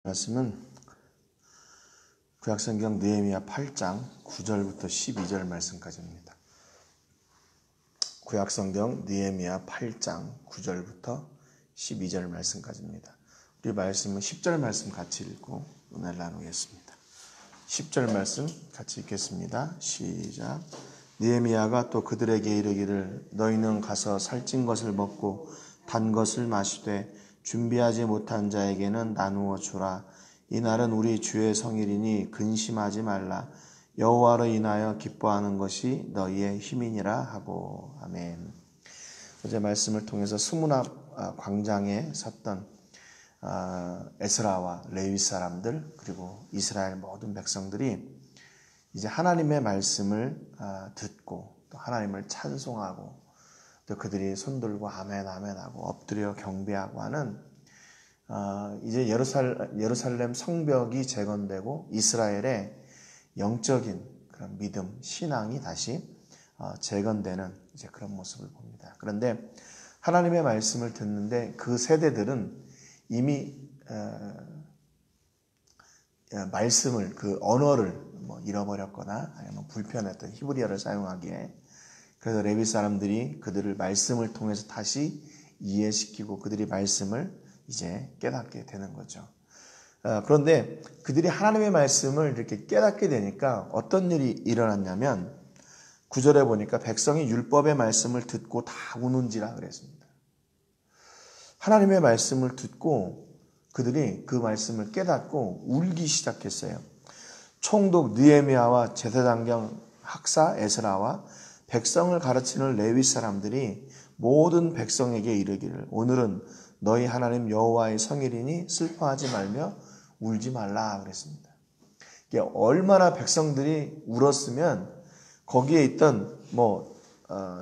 말씀은 구약성경 느헤미야 8장 9절부터 12절 말씀까지입니다. 구약성경 느헤미야 8장 9절부터 12절 말씀까지입니다. 우리 말씀은 10절 말씀 같이 읽고 은혜를 나누겠습니다. 10절 말씀 같이 읽겠습니다. 시작. 느헤미야가 또 그들에게 이르기를 너희는 가서 살찐 것을 먹고 단 것을 마시되 준비하지 못한 자에게는 나누어 주라. 이날은 우리 주의 성일이니 근심하지 말라. 여호와로 인하여 기뻐하는 것이 너희의 힘이니라 하고. 아멘. 어제 말씀을 통해서 스무나 광장에 섰던 에스라와 레위 사람들 그리고 이스라엘 모든 백성들이 이제 하나님의 말씀을 듣고 또 하나님을 찬송하고 또 그들이 손들고 아멘 아멘 하고 엎드려 경배하고 하는 이제 예루살렘 성벽이 재건되고 이스라엘의 영적인 그런 믿음, 신앙이 다시 재건되는 이제 그런 모습을 봅니다. 그런데 하나님의 말씀을 듣는데 그 세대들은 이미 말씀을 그 언어를 잃어버렸거나 아니면 불편했던 히브리어를 사용하기에 그래서 레위 사람들이 그들을 말씀을 통해서 다시 이해시키고 그들이 말씀을 이제 깨닫게 되는 거죠. 그런데 그들이 하나님의 말씀을 이렇게 깨닫게 되니까 어떤 일이 일어났냐면 9절에 보니까 백성이 율법의 말씀을 듣고 다 우는지라 그랬습니다. 하나님의 말씀을 듣고 그들이 그 말씀을 깨닫고 울기 시작했어요. 총독 느헤미야와 제사장경 학사 에스라와 백성을 가르치는 레위 사람들이 모든 백성에게 이르기를 오늘은 너희 하나님 여호와의 성일이니 슬퍼하지 말며 울지 말라 그랬습니다. 이게 얼마나 백성들이 울었으면 거기에 있던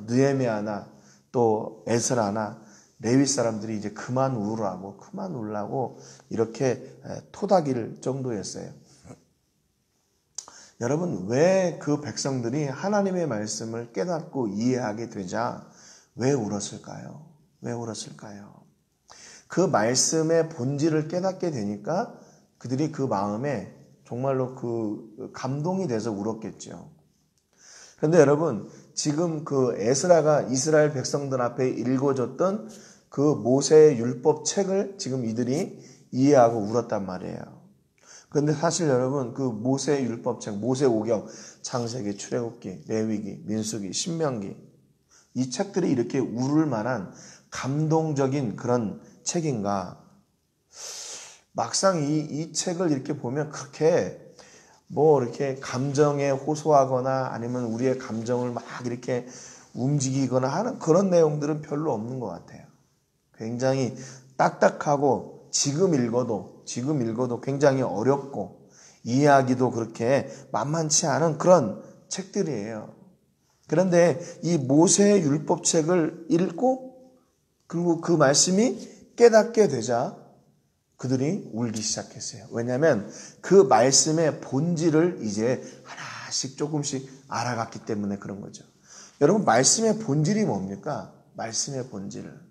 느헤미야나 또 에스라나 레위 사람들이 이제 그만 울라고 이렇게 토닥일 정도였어요. 여러분, 왜 그 백성들이 하나님의 말씀을 깨닫고 이해하게 되자 왜 울었을까요? 왜 울었을까요? 그 말씀의 본질을 깨닫게 되니까 그들이 그 마음에 정말로 그 감동이 돼서 울었겠죠. 그런데 여러분, 지금 그 에스라가 이스라엘 백성들 앞에 읽어줬던 그 모세의 율법 책을 지금 이들이 이해하고 울었단 말이에요. 그런데 사실 여러분 그 모세의 율법책, 모세오경, 창세기, 출애굽기, 레위기, 민수기, 신명기 이 책들이 이렇게 울을 만한 감동적인 그런 책인가? 막상 이 책을 이렇게 보면 그렇게 이렇게 감정에 호소하거나 아니면 우리의 감정을 막 이렇게 움직이거나 하는 그런 내용들은 별로 없는 것 같아요. 굉장히 딱딱하고 지금 읽어도 굉장히 어렵고 이해하기도 그렇게 만만치 않은 그런 책들이에요. 그런데 이 모세의 율법책을 읽고 그리고 그 말씀이 깨닫게 되자 그들이 울기 시작했어요. 왜냐하면 그 말씀의 본질을 이제 하나씩 조금씩 알아갔기 때문에 그런 거죠. 여러분, 말씀의 본질이 뭡니까? 말씀의 본질을.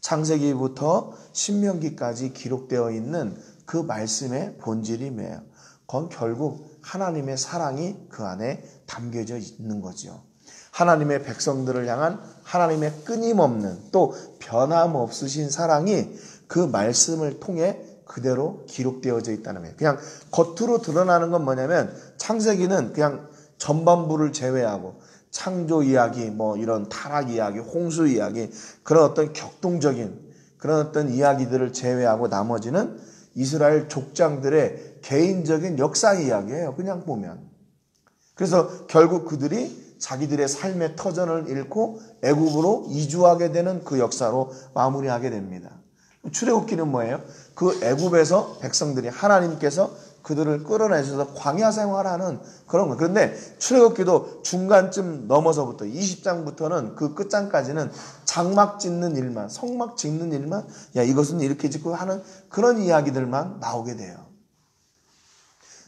창세기부터 신명기까지 기록되어 있는 그 말씀의 본질이 뭐예요? 그건 결국 하나님의 사랑이 그 안에 담겨져 있는 거죠. 하나님의 백성들을 향한 하나님의 끊임없는 또 변함없으신 사랑이 그 말씀을 통해 그대로 기록되어져 있다는 거예요. 그냥 겉으로 드러나는 건 뭐냐면 창세기는 그냥 전반부를 제외하고 창조 이야기, 이런 타락 이야기, 홍수 이야기, 그런 어떤 격동적인 그런 어떤 이야기들을 제외하고 나머지는 이스라엘 족장들의 개인적인 역사 이야기예요. 그냥 보면. 그래서 결국 그들이 자기들의 삶의 터전을 잃고 애굽으로 이주하게 되는 그 역사로 마무리하게 됩니다. 출애굽기는 뭐예요? 그 애굽에서 백성들이 하나님께서 그들을 끌어내셔서 광야 생활하는 그런 거. 그런데 출애굽기도 중간쯤 넘어서부터 20장부터는 그 끝장까지는 장막 짓는 일만, 성막 짓는 일만, 이것은 이렇게 짓고 하는 그런 이야기들만 나오게 돼요.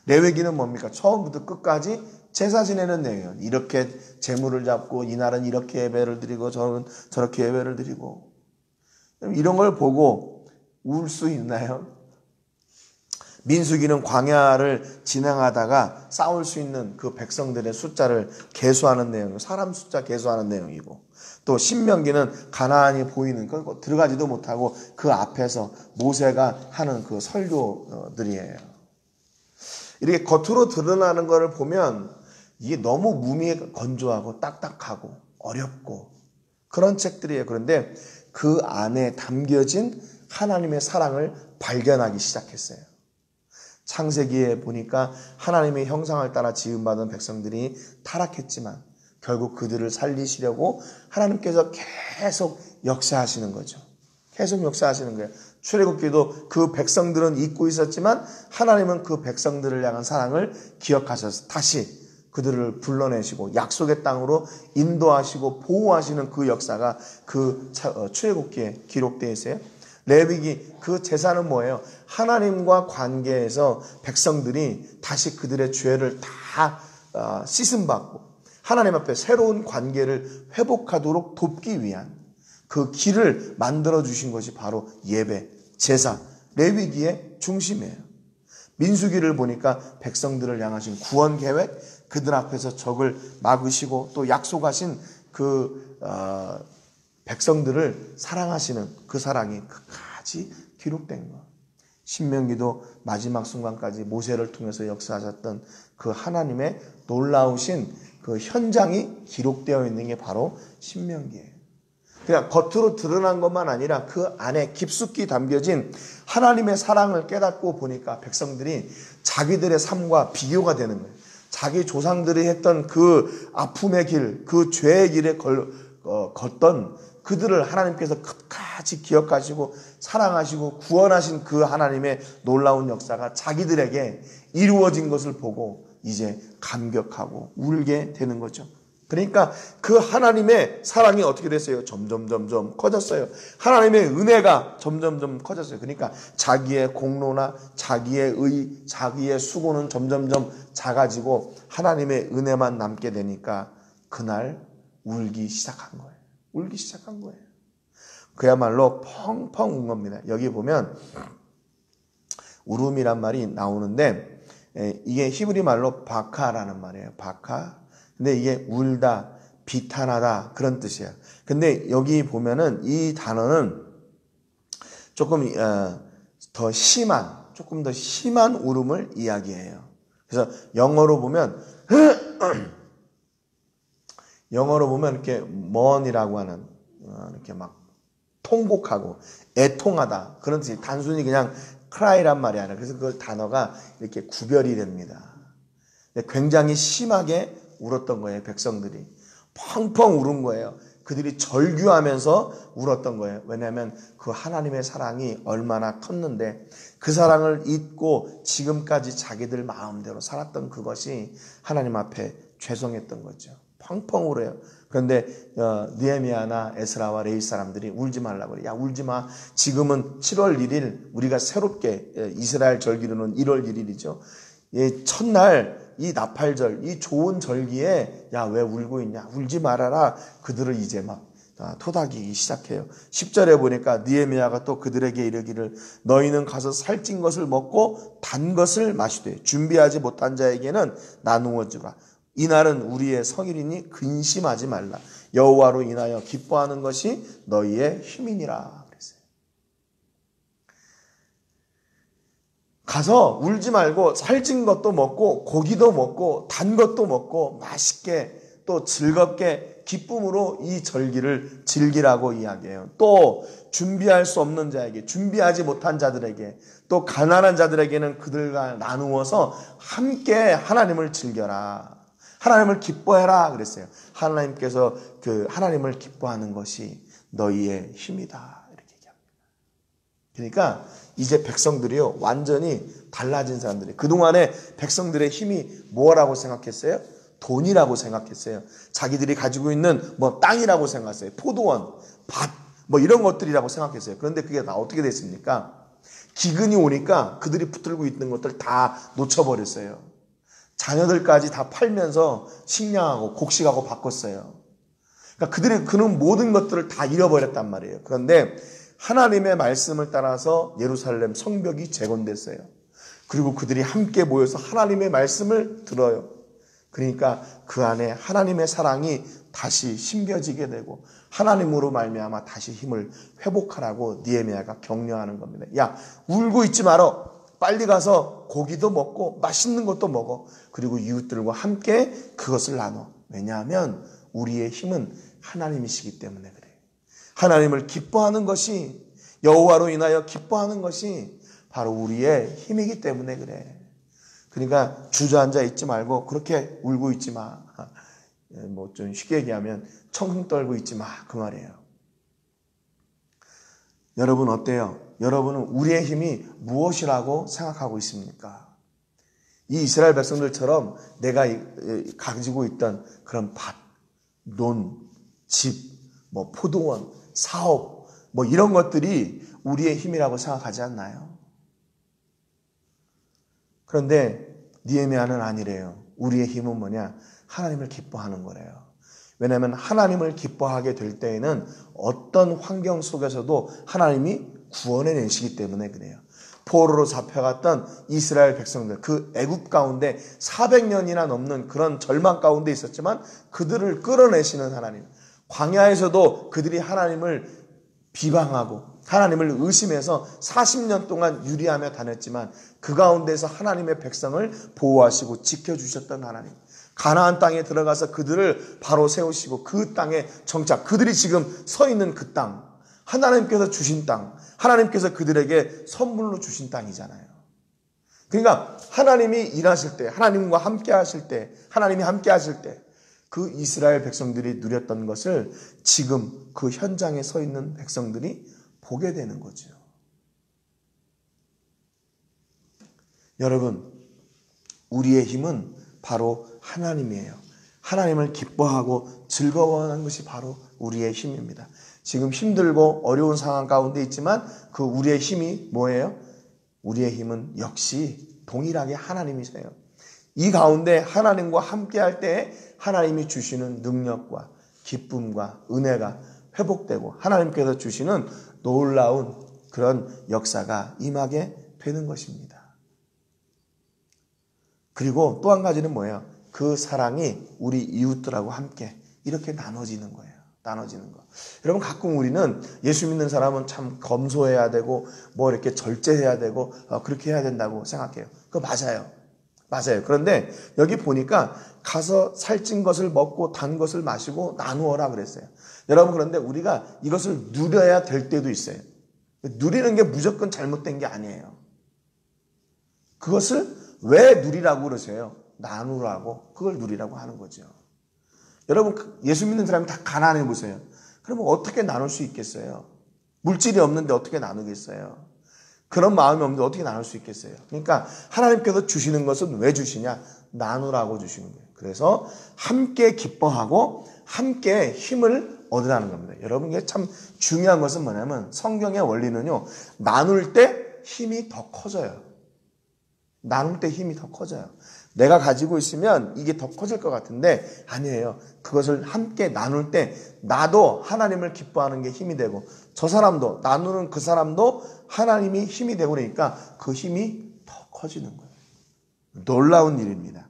레위기는 뭡니까? 처음부터 끝까지 제사 지내는 내용이에요. 이렇게 제물을 잡고 이날은 이렇게 예배를 드리고 저는 저렇게 예배를 드리고 이런 걸 보고 울 수 있나요? 민수기는 광야를 진행하다가 싸울 수 있는 그 백성들의 숫자를 계수하는 내용, 사람 숫자 계수하는 내용이고, 또 신명기는 가나안이 보이는 거 들어가지도 못하고 그 앞에서 모세가 하는 그 설교들이에요. 이렇게 겉으로 드러나는 것을 보면 이게 너무 무미에 건조하고 딱딱하고 어렵고 그런 책들이에요. 그런데 그 안에 담겨진 하나님의 사랑을 발견하기 시작했어요. 창세기에 보니까 하나님의 형상을 따라 지음받은 백성들이 타락했지만 결국 그들을 살리시려고 하나님께서 계속 역사하시는 거죠. 계속 역사하시는 거예요. 출애굽기도 그 백성들은 잊고 있었지만 하나님은 그 백성들을 향한 사랑을 기억하셔서 다시 그들을 불러내시고 약속의 땅으로 인도하시고 보호하시는 그 역사가 그 출애굽기에 기록되어 있어요. 레위기 그 제사는 뭐예요? 하나님과 관계에서 백성들이 다시 그들의 죄를 다 씻음받고 하나님 앞에 새로운 관계를 회복하도록 돕기 위한 그 길을 만들어 주신 것이 바로 예배, 제사, 레위기의 중심이에요. 민수기를 보니까 백성들을 향하신 구원 계획, 그들 앞에서 적을 막으시고 또 약속하신 그 백성들을 사랑하시는 그 사랑이 끝까지 기록된 것. 신명기도 마지막 순간까지 모세를 통해서 역사하셨던 그 하나님의 놀라우신 그 현장이 기록되어 있는 게 바로 신명기예요. 그냥 겉으로 드러난 것만 아니라 그 안에 깊숙이 담겨진 하나님의 사랑을 깨닫고 보니까 백성들이 자기들의 삶과 비교가 되는 거예요. 자기 조상들이 했던 그 아픔의 길, 그 죄의 길에 걷던 그들을 하나님께서 끝까지 기억하시고 사랑하시고 구원하신 그 하나님의 놀라운 역사가 자기들에게 이루어진 것을 보고 이제 감격하고 울게 되는 거죠. 그러니까 그 하나님의 사랑이 어떻게 됐어요? 점점 커졌어요. 하나님의 은혜가 점점 커졌어요. 그러니까 자기의 공로나 자기의 의, 자기의 수고는 점점 작아지고 하나님의 은혜만 남게 되니까 그날 울기 시작한 거예요. 울기 시작한 거예요. 그야말로 펑펑 운 겁니다. 여기 보면 울음이란 말이 나오는데 이게 히브리 말로 바카라는 말이에요. 바카. 근데 이게 울다, 비탄하다 그런 뜻이에요. 근데 여기 보면은 이 단어는 조금 더 심한, 조금 더 심한 울음을 이야기해요. 그래서 영어로 보면 이렇게 mourn이라고 하는 이렇게 막 통곡하고 애통하다 그런 뜻이 단순히 그냥 cry란 말이 아니라 그래서 그 단어가 이렇게 구별이 됩니다. 굉장히 심하게 울었던 거예요. 백성들이 펑펑 울은 거예요. 그들이 절규하면서 울었던 거예요. 왜냐하면 그 하나님의 사랑이 얼마나 컸는데 그 사랑을 잊고 지금까지 자기들 마음대로 살았던 그것이 하나님 앞에 죄송했던 거죠. 펑펑 울어요. 그런데 느헤미야나 에스라와 레위 사람들이 울지 말라고 그래요. 야, 울지 마. 지금은 7월 1일 우리가 새롭게 이스라엘 절기로는 1월 1일이죠. 첫날 이 나팔절, 이 좋은 절기에 야, 왜 울고 있냐? 울지 말아라. 그들을 이제 막 토닥이기 시작해요. 10절에 보니까 느헤미야가 또 그들에게 이르기를 너희는 가서 살찐 것을 먹고 단 것을 마시되 준비하지 못한 자에게는 나누어 주라. 이날은 우리의 성일이니 근심하지 말라. 여호와로 인하여 기뻐하는 것이 너희의 힘이니라. 가서 울지 말고 살찐 것도 먹고 고기도 먹고 단 것도 먹고 맛있게 또 즐겁게 기쁨으로 이 절기를 즐기라고 이야기해요. 또 준비할 수 없는 자에게, 준비하지 못한 자들에게, 또 가난한 자들에게는 그들과 나누어서 함께 하나님을 즐겨라. 하나님을 기뻐해라 그랬어요. 하나님께서 그 하나님을 기뻐하는 것이 너희의 힘이다. 이렇게 얘기합니다. 그러니까 이제 백성들이요 완전히 달라진 사람들이 그동안에 백성들의 힘이 뭐라고 생각했어요? 돈이라고 생각했어요. 자기들이 가지고 있는 뭐 땅이라고 생각했어요. 포도원, 밭, 뭐 이런 것들이라고 생각했어요. 그런데 그게 다 어떻게 됐습니까? 기근이 오니까 그들이 붙들고 있는 것들 다 놓쳐버렸어요. 자녀들까지 다 팔면서 식량하고 곡식하고 바꿨어요. 그러니까 그들이 그런 모든 것들을 다 잃어버렸단 말이에요. 그런데 하나님의 말씀을 따라서 예루살렘 성벽이 재건됐어요. 그리고 그들이 함께 모여서 하나님의 말씀을 들어요. 그러니까 그 안에 하나님의 사랑이 다시 심겨지게 되고 하나님으로 말미암아 다시 힘을 회복하라고 느헤미야가 격려하는 겁니다. 야, 울고 있지 말어. 빨리 가서 고기도 먹고 맛있는 것도 먹어. 그리고 이웃들과 함께 그것을 나눠. 왜냐하면 우리의 힘은 하나님이시기 때문에 그래요. 하나님을 기뻐하는 것이, 여호와로 인하여 기뻐하는 것이 바로 우리의 힘이기 때문에 그래. 그러니까 주저앉아 있지 말고 그렇게 울고 있지 마. 뭐 좀 쉽게 얘기하면 청흥 떨고 있지 마. 그 말이에요. 여러분 어때요? 여러분은 우리의 힘이 무엇이라고 생각하고 있습니까? 이 이스라엘 백성들처럼 내가 가지고 있던 그런 밭, 논, 집, 뭐 포도원, 사업, 뭐 이런 것들이 우리의 힘이라고 생각하지 않나요? 그런데 느헤미야는 아니래요. 우리의 힘은 뭐냐? 하나님을 기뻐하는 거래요. 왜냐하면 하나님을 기뻐하게 될 때에는 어떤 환경 속에서도 하나님이 구원해내시기 때문에 그래요. 포로로 잡혀갔던 이스라엘 백성들, 그 애굽 가운데 400년이나 넘는 그런 절망 가운데 있었지만 그들을 끌어내시는 하나님. 광야에서도 그들이 하나님을 비방하고 하나님을 의심해서 40년 동안 유리하며 다녔지만 그 가운데서 하나님의 백성을 보호하시고 지켜주셨던 하나님. 가나안 땅에 들어가서 그들을 바로 세우시고 그 땅에 정착, 그들이 지금 서 있는 그 땅, 하나님께서 주신 땅, 하나님께서 그들에게 선물로 주신 땅이잖아요. 그러니까 하나님이 일하실 때, 하나님과 함께 하실 때, 하나님이 함께 하실 때 그 이스라엘 백성들이 누렸던 것을 지금 그 현장에 서 있는 백성들이 보게 되는 거죠. 여러분, 우리의 힘은 바로 하나님이에요. 하나님을 기뻐하고 즐거워하는 것이 바로 우리의 힘입니다. 지금 힘들고 어려운 상황 가운데 있지만 그 우리의 힘이 뭐예요? 우리의 힘은 역시 동일하게 하나님이세요. 이 가운데 하나님과 함께할 때 하나님이 주시는 능력과 기쁨과 은혜가 회복되고 하나님께서 주시는 놀라운 그런 역사가 임하게 되는 것입니다. 그리고 또 한 가지는 뭐예요? 그 사랑이 우리 이웃들하고 함께 이렇게 나눠지는 거예요. 나눠지는 거. 여러분 가끔 우리는 예수 믿는 사람은 참 검소해야 되고 뭐 이렇게 절제해야 되고 그렇게 해야 된다고 생각해요. 그거 맞아요. 맞아요. 그런데 여기 보니까 가서 살찐 것을 먹고 단 것을 마시고 나누어라 그랬어요. 여러분 그런데 우리가 이것을 누려야 될 때도 있어요. 누리는 게 무조건 잘못된 게 아니에요. 그것을 왜 누리라고 그러세요? 나누라고, 그걸 누리라고 하는 거죠. 여러분 예수 믿는 사람이 다 가난해 보세요. 그러면 어떻게 나눌 수 있겠어요? 물질이 없는데 어떻게 나누겠어요? 그런 마음이 없는데 어떻게 나눌 수 있겠어요? 그러니까 하나님께서 주시는 것은 왜 주시냐? 나누라고 주시는 거예요. 그래서 함께 기뻐하고 함께 힘을 얻으라는 겁니다. 여러분 이게 참 중요한 것은 뭐냐면 성경의 원리는요. 나눌 때 힘이 더 커져요. 나눌 때 힘이 더 커져요. 내가 가지고 있으면 이게 더 커질 것 같은데 아니에요. 그것을 함께 나눌 때 나도 하나님을 기뻐하는 게 힘이 되고 저 사람도 나누는 그 사람도 하나님이 힘이 되고 그러니까 그 힘이 더 커지는 거예요. 놀라운 일입니다.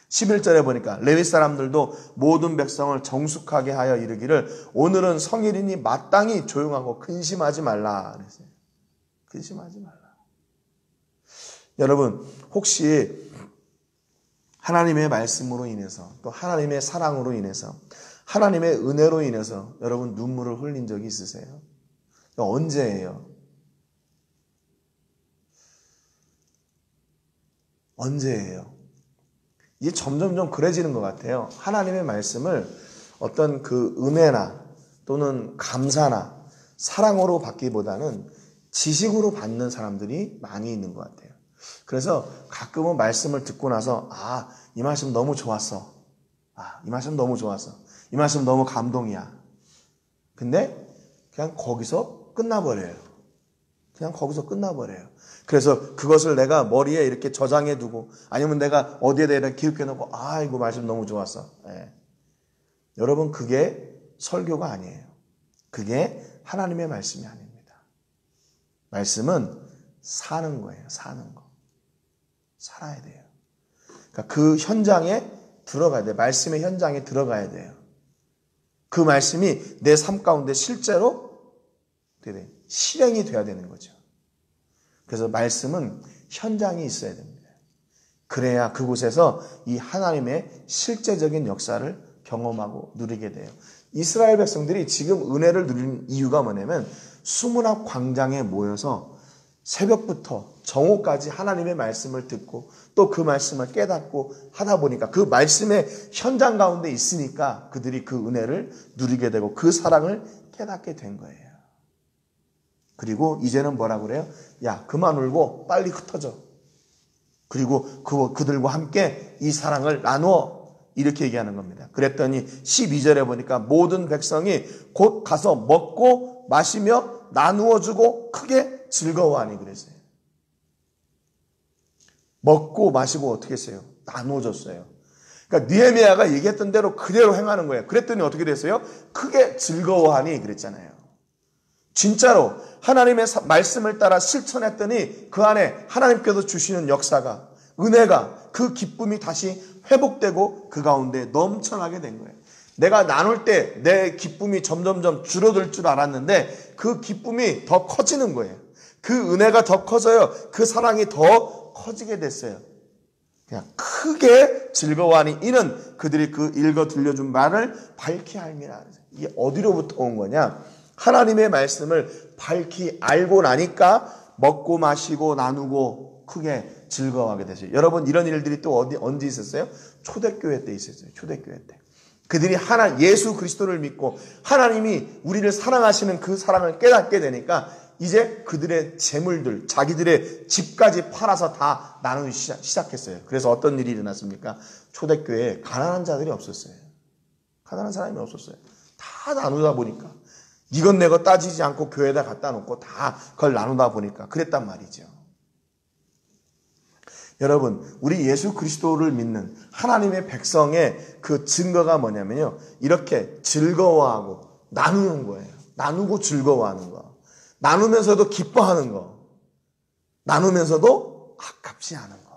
11절에 보니까 레위 사람들도 모든 백성을 정숙하게 하여 이르기를 오늘은 성일이니 마땅히 조용하고 근심하지 말라 그랬어요. 근심하지 말라. 여러분 혹시 하나님의 말씀으로 인해서 또 하나님의 사랑으로 인해서 하나님의 은혜로 인해서 여러분 눈물을 흘린 적이 있으세요? 언제예요? 언제예요? 이게 점점점 그래지는 것 같아요. 하나님의 말씀을 어떤 그 은혜나 또는 감사나 사랑으로 받기보다는 지식으로 받는 사람들이 많이 있는 것 같아요. 그래서 가끔은 말씀을 듣고 나서 이 말씀 너무 좋았어. 이 말씀 너무 좋았어. 이 말씀 너무 감동이야. 근데 그냥 거기서 끝나버려요. 그냥 거기서 끝나버려요. 그래서 그것을 내가 머리에 이렇게 저장해 두고 아니면 내가 어디에다 이렇게 기록해 놓고 이거 말씀 너무 좋았어. 네. 여러분 그게 설교가 아니에요. 그게 하나님의 말씀이 아닙니다. 말씀은 사는 거예요. 사는 거. 살아야 돼요. 그러니까 그 현장에 들어가야 돼요. 말씀의 현장에 들어가야 돼요. 그 말씀이 내 삶 가운데 실제로 실행이 돼야 되는 거죠. 그래서 말씀은 현장이 있어야 됩니다. 그래야 그곳에서 이 하나님의 실제적인 역사를 경험하고 누리게 돼요. 이스라엘 백성들이 지금 은혜를 누리는 이유가 뭐냐면 수문 앞 광장에 모여서 새벽부터 정오까지 하나님의 말씀을 듣고 또 그 말씀을 깨닫고 하다 보니까 그 말씀의 현장 가운데 있으니까 그들이 그 은혜를 누리게 되고 그 사랑을 깨닫게 된 거예요. 그리고 이제는 뭐라고 그래요? 야, 그만 울고 빨리 흩어져. 그리고 그들과 함께 이 사랑을 나누어. 이렇게 얘기하는 겁니다. 그랬더니 12절에 보니까 모든 백성이 곧 가서 먹고 마시며 나누어주고 크게 즐거워하니 그랬어요. 먹고 마시고 어떻게 했어요? 나누어줬어요. 그러니까 느헤미야가 얘기했던 대로 그대로 행하는 거예요. 그랬더니 어떻게 됐어요? 크게 즐거워하니 그랬잖아요. 진짜로 하나님의 말씀을 따라 실천했더니 그 안에 하나님께서 주시는 역사가, 은혜가, 그 기쁨이 다시 회복되고 그 가운데 넘쳐나게 된 거예요. 내가 나눌 때 내 기쁨이 점점점 줄어들 줄 알았는데 그 기쁨이 더 커지는 거예요. 그 은혜가 더 커져요. 그 사랑이 더 커지게 됐어요. 그냥 크게 즐거워하니 이는 그들이 그 읽어 들려준 말을 밝히 알미라. 이게 어디로부터 온 거냐? 하나님의 말씀을 밝히 알고 나니까 먹고 마시고 나누고 크게 즐거워하게 됐어요. 여러분 이런 일들이 또 언제 있었어요? 초대교회 때 있었어요. 초대교회 때. 그들이 예수 그리스도를 믿고 하나님이 우리를 사랑하시는 그 사랑을 깨닫게 되니까 이제 그들의 재물들, 자기들의 집까지 팔아서 다 나누기 시작했어요. 그래서 어떤 일이 일어났습니까? 초대교회에 가난한 자들이 없었어요. 가난한 사람이 없었어요. 다 나누다 보니까. 이것 내것 따지지 않고 교회에다 갖다 놓고 다 그걸 나누다 보니까 그랬단 말이죠. 여러분, 우리 예수 그리스도를 믿는 하나님의 백성의 그 증거가 뭐냐면요. 이렇게 즐거워하고 나누는 거예요. 나누고 즐거워하는 거. 나누면서도 기뻐하는 거. 나누면서도 아깝지 않은 거.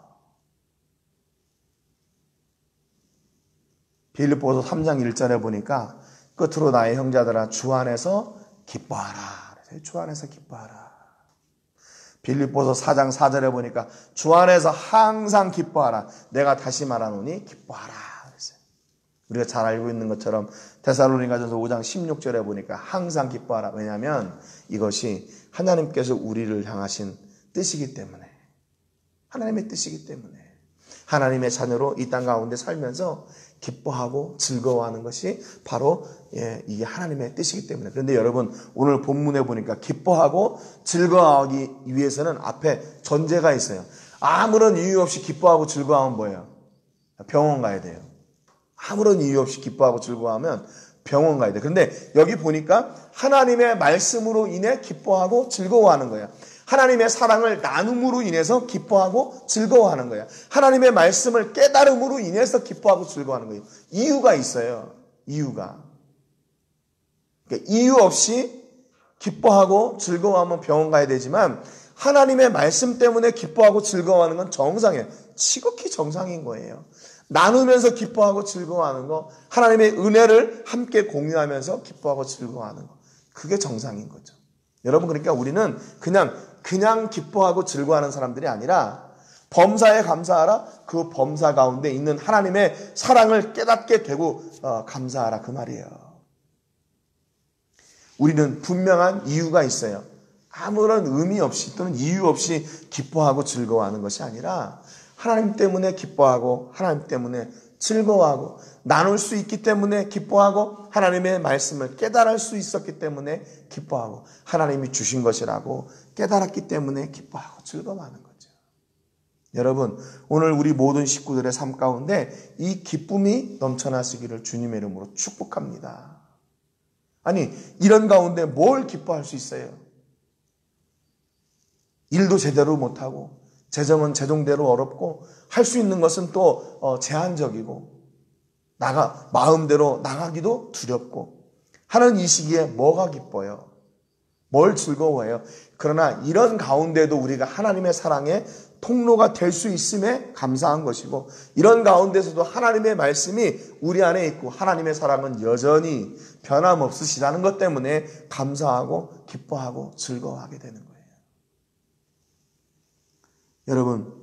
빌립보서 3장 1절에 보니까 끝으로 나의 형제들아 주 안에서 기뻐하라. 주 안에서 기뻐하라. 빌립보서 4장 4절에 보니까 주 안에서 항상 기뻐하라. 내가 다시 말하노니 기뻐하라. 그랬어요. 우리가 잘 알고 있는 것처럼 데살로니가전서 5장 16절에 보니까 항상 기뻐하라. 왜냐하면 이것이 하나님께서 우리를 향하신 뜻이기 때문에, 하나님의 뜻이기 때문에 하나님의 자녀로 이 땅 가운데 살면서 기뻐하고 즐거워하는 것이 바로 이게 하나님의 뜻이기 때문에. 그런데 여러분 오늘 본문에 보니까 기뻐하고 즐거워하기 위해서는 앞에 전제가 있어요. 아무런 이유 없이 기뻐하고 즐거워하면 뭐예요? 병원 가야 돼요. 아무런 이유 없이 기뻐하고 즐거워하면 병원 가야 돼요. 그런데 여기 보니까 하나님의 말씀으로 인해 기뻐하고 즐거워하는 거예요. 하나님의 사랑을 나눔으로 인해서 기뻐하고 즐거워하는 거예요. 하나님의 말씀을 깨달음으로 인해서 기뻐하고 즐거워하는 거예요. 이유가 있어요. 이유가. 그러니까 이유 없이 기뻐하고 즐거워하면 병원 가야 되지만 하나님의 말씀 때문에 기뻐하고 즐거워하는 건 정상이에요. 지극히 정상인 거예요. 나누면서 기뻐하고 즐거워하는 거, 하나님의 은혜를 함께 공유하면서 기뻐하고 즐거워하는 거, 그게 정상인 거죠. 여러분, 그러니까 우리는 그냥 기뻐하고 즐거워하는 사람들이 아니라 범사에 감사하라. 그 범사 가운데 있는 하나님의 사랑을 깨닫게 되고 감사하라 그 말이에요. 우리는 분명한 이유가 있어요. 아무런 의미 없이 또는 이유 없이 기뻐하고 즐거워하는 것이 아니라 하나님 때문에 기뻐하고 하나님 때문에 즐거워하고 나눌 수 있기 때문에 기뻐하고 하나님의 말씀을 깨달을 수 있었기 때문에 기뻐하고 하나님이 주신 것이라고 깨달았기 때문에 기뻐하고 즐거워하는 거죠. 여러분, 오늘 우리 모든 식구들의 삶 가운데 이 기쁨이 넘쳐나시기를 주님의 이름으로 축복합니다. 아니, 이런 가운데 뭘 기뻐할 수 있어요? 일도 제대로 못하고 재정은 재정대로 어렵고 할 수 있는 것은 또 제한적이고 마음대로 나가기도 두렵고 하는 이 시기에 뭐가 기뻐요? 뭘 즐거워해요? 그러나 이런 가운데도 우리가 하나님의 사랑에 통로가 될 수 있음에 감사한 것이고, 이런 가운데서도 하나님의 말씀이 우리 안에 있고 하나님의 사랑은 여전히 변함없으시다는 것 때문에 감사하고 기뻐하고 즐거워하게 되는 거예요. 여러분,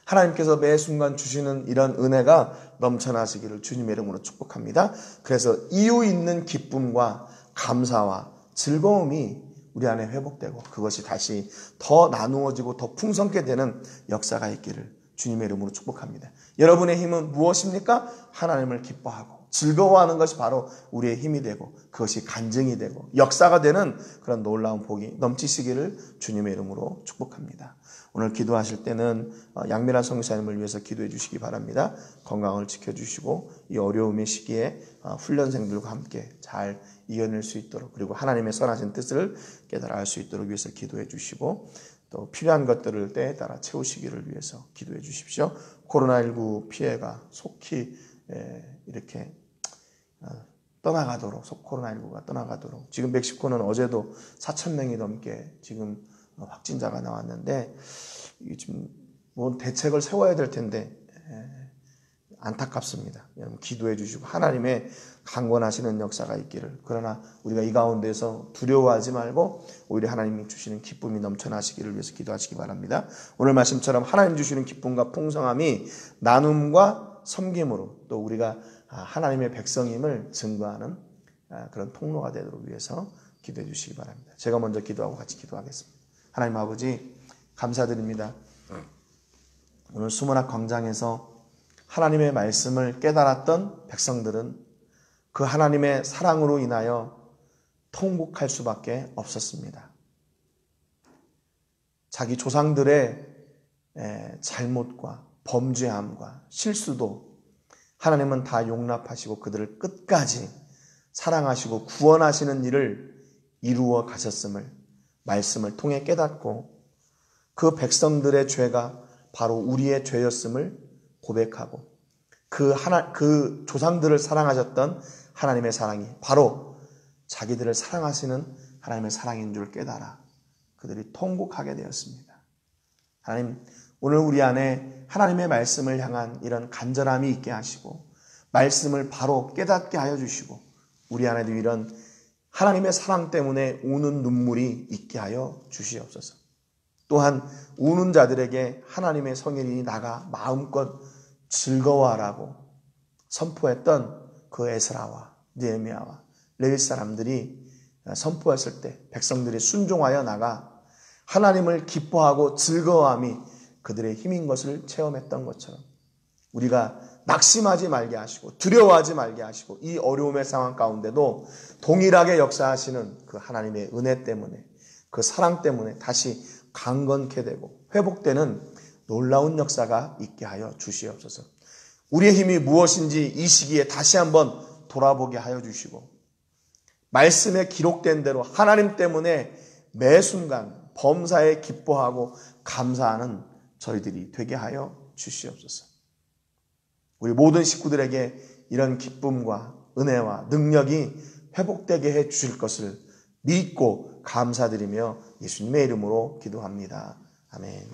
하나님께서 매 순간 주시는 이런 은혜가 넘쳐나시기를 주님의 이름으로 축복합니다. 그래서 이유 있는 기쁨과 감사와 즐거움이 우리 안에 회복되고 그것이 다시 더 나누어지고 더 풍성케 되는 역사가 있기를 주님의 이름으로 축복합니다. 여러분의 힘은 무엇입니까? 하나님을 기뻐하고 즐거워하는 것이 바로 우리의 힘이 되고 그것이 간증이 되고 역사가 되는 그런 놀라운 복이 넘치시기를 주님의 이름으로 축복합니다. 오늘 기도하실 때는 양미란 선교사님을 위해서 기도해 주시기 바랍니다. 건강을 지켜주시고 이 어려움의 시기에 훈련생들과 함께 잘 이겨낼 수 있도록, 그리고 하나님의 선하신 뜻을 깨달아 알 수 있도록 위해서 기도해 주시고, 또 필요한 것들을 때에 따라 채우시기를 위해서 기도해 주십시오. 코로나19 피해가 속히 이렇게 떠나가도록, 코로나19가 떠나가도록. 지금 멕시코는 어제도 4,000명이 넘게 지금 확진자가 나왔는데, 이게 지금 뭐 대책을 세워야 될 텐데 안타깝습니다. 여러분 기도해 주시고 하나님의 강권하시는 역사가 있기를, 그러나 우리가 이 가운데서 두려워하지 말고 오히려 하나님이 주시는 기쁨이 넘쳐나시기를 위해서 기도하시기 바랍니다. 오늘 말씀처럼 하나님 주시는 기쁨과 풍성함이 나눔과 섬김으로 또 우리가 하나님의 백성임을 증거하는 그런 통로가 되도록 위해서 기도해 주시기 바랍니다. 제가 먼저 기도하고 같이 기도하겠습니다. 하나님 아버지, 감사드립니다. 오늘 수문학 광장에서 하나님의 말씀을 깨달았던 백성들은 그 하나님의 사랑으로 인하여 통곡할 수밖에 없었습니다. 자기 조상들의 잘못과 범죄함과 실수도 하나님은 다 용납하시고 그들을 끝까지 사랑하시고 구원하시는 일을 이루어 가셨음을 말씀을 통해 깨닫고, 그 백성들의 죄가 바로 우리의 죄였음을 고백하고, 그 조상들을 사랑하셨던 하나님의 사랑이 바로 자기들을 사랑하시는 하나님의 사랑인 줄 깨달아 그들이 통곡하게 되었습니다. 하나님, 오늘 우리 안에 하나님의 말씀을 향한 이런 간절함이 있게 하시고 말씀을 바로 깨닫게 하여 주시고, 우리 안에도 이런 하나님의 사랑 때문에 우는 눈물이 있게 하여 주시옵소서. 또한 우는 자들에게 하나님의 성인이 나가 마음껏 즐거워하라고 선포했던 그 에스라와 느헤미야와 레위 사람들이 선포했을 때 백성들이 순종하여 나가 하나님을 기뻐하고 즐거워함이 그들의 힘인 것을 체험했던 것처럼, 우리가 낙심하지 말게 하시고 두려워하지 말게 하시고 이 어려움의 상황 가운데도 동일하게 역사하시는 그 하나님의 은혜 때문에, 그 사랑 때문에 다시 강건케 되고 회복되는 놀라운 역사가 있게 하여 주시옵소서. 우리의 힘이 무엇인지 이 시기에 다시 한번 돌아보게 하여 주시고, 말씀에 기록된 대로 하나님 때문에 매 순간 범사에 기뻐하고 감사하는 저희들이 되게 하여 주시옵소서. 우리 모든 식구들에게 이런 기쁨과 은혜와 능력이 회복되게 해 주실 것을 믿고 감사드리며 예수님의 이름으로 기도합니다. 아멘.